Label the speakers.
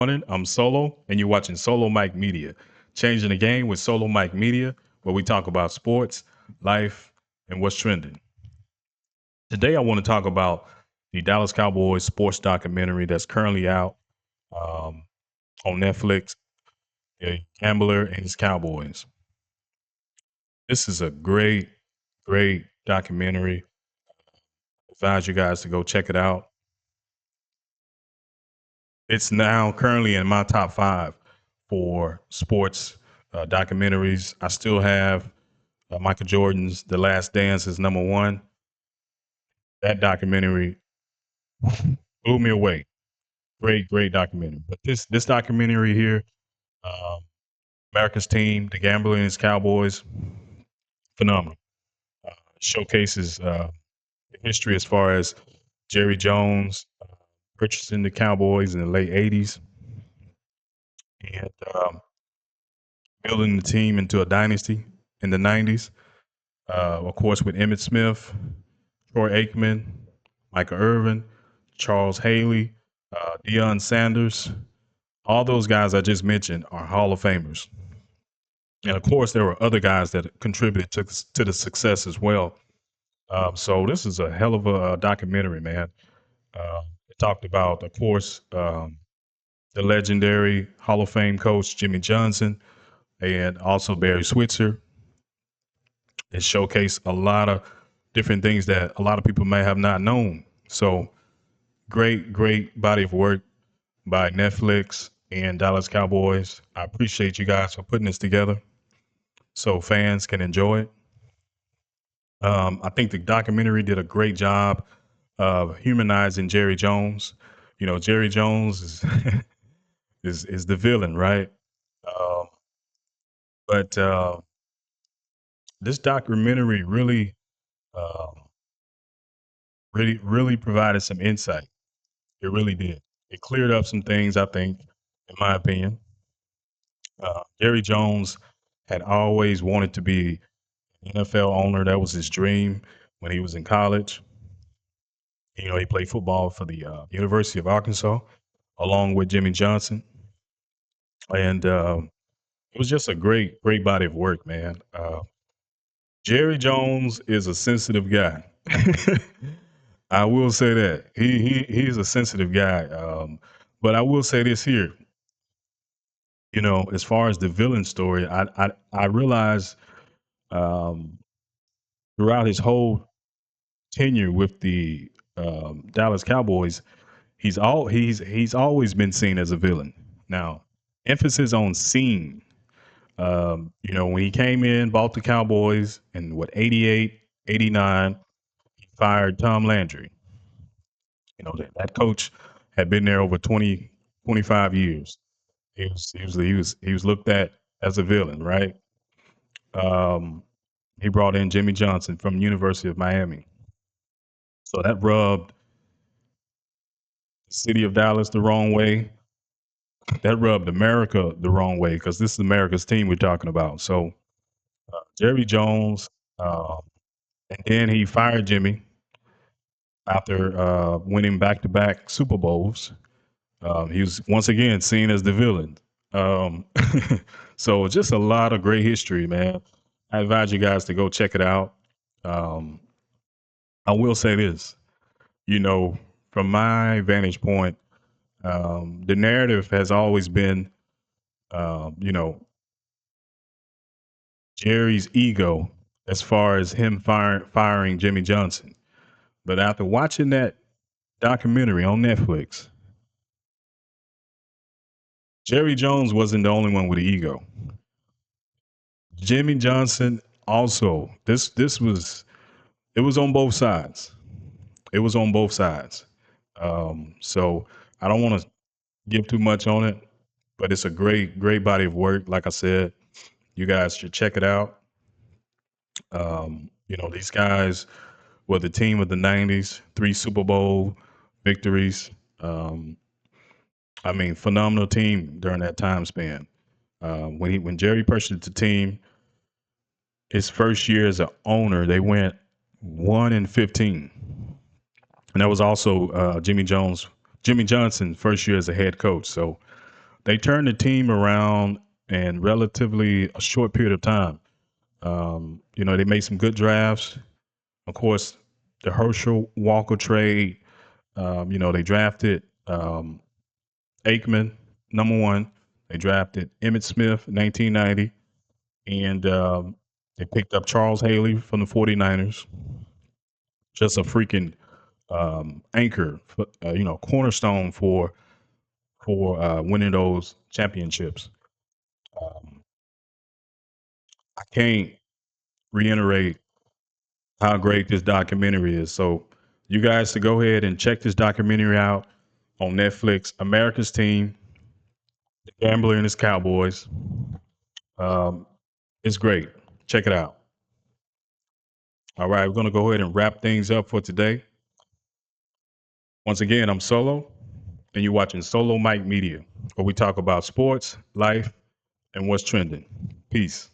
Speaker 1: Morning. I'm Solo, and you're watching Solo Mike Media. Changing the game with Solo Mike Media, where we talk about sports, life, and what's trending. Today, I want to talk about the Dallas Cowboys sports documentary that's currently out um, on Netflix, Gambler and His Cowboys. This is a great documentary. I advise you guys to go check it out. It's now currently in my top five for sports documentaries. I still have Michael Jordan's The Last Dance is number one. That documentary blew me away. Great documentary. But this documentary here, um, America's Team, the Gambler and His Cowboys, phenomenal. Showcases the history as far as Jerry Jones purchasing the Cowboys in the late '80s and building the team into a dynasty in the '90s. Of course, with Emmitt Smith, Troy Aikman, Michael Irvin, Charles Haley, Deion Sanders. All those guys I just mentioned are Hall of Famers. And of course, there were other guys that contributed to the success as well. So this is a hell of a documentary, man. It talked about, of course, the legendary Hall of Fame coach Jimmy Johnson and also Barry Switzer. It showcased a lot of different things that a lot of people may have not known. So great body of work by Netflix and Dallas Cowboys. I appreciate you guys for putting this together so fans can enjoy it. I think the documentary did a great job of humanizing Jerry Jones. You know, Jerry Jones is is the villain, right? Um, but this documentary um, really provided some insight. It really did. It cleared up some things, I think, in my opinion. Jerry Jones had always wanted to be an NFL owner. That was his dream when he was in college. You know, he played football for the University of Arkansas along with Jimmy Johnson. And it was just a great body of work, man. Jerry Jones is a sensitive guy. I will say that he's a sensitive guy. But I will say this here, you know, as far as the villain story, I realized um, throughout his whole tenure with the Dallas Cowboys, he's always been seen as a villain. Now, emphasis on seen. You know, when he came in, bought the Cowboys in what 88, 89, he fired Tom Landry. You know, that coach had been there over 20, 25 years. He was looked at as a villain, right? Um, he brought in Jimmy Johnson from the University of Miami. So that rubbed the city of Dallas the wrong way. That rubbed America the wrong way because this is America's team we're talking about. So Jerry Jones, uh, and then he fired Jimmy after winning back-to-back Super Bowls. He was once again seen as the villain. Um, so just a lot of great history, man. I advise you guys to go check it out. Um, I will say this, you know, from my vantage point, the narrative has always been, you know, Jerry's ego as far as him firing Jimmy Johnson. But after watching that documentary on Netflix, Jerry Jones wasn't the only one with an ego. Jimmy Johnson also. This was it was on both sides. It was on both sides. So I don't want to give too much on it, but it's a great body of work. Like I said, you guys should check it out. You know, these guys were the team of the '90s, three Super Bowl victories. Um, I mean, phenomenal team during that time span. When Jerry purchased the team, his first year as an owner, they went 1-15, and that was also Jimmy Johnson's first year as a head coach. So They turned the team around in relatively a short period of time. They made some good drafts. Of course, the Herschel Walker trade. They drafted Aikman, number one. They drafted Emmitt Smith, 1990, and they picked up Charles Haley from the 49ers. Just a freaking anchor, cornerstone for winning those championships. Um, I can't reiterate how great this documentary is. So, you guys to go ahead and check this documentary out on Netflix. America's Team, The Gambler and His Cowboys. Um, it's great. Check it out. All right, we're going to go ahead and wrap things up for today. Once again, I'm Solo, and you're watching Solo Mike Media, where we talk about sports, life, and what's trending. Peace.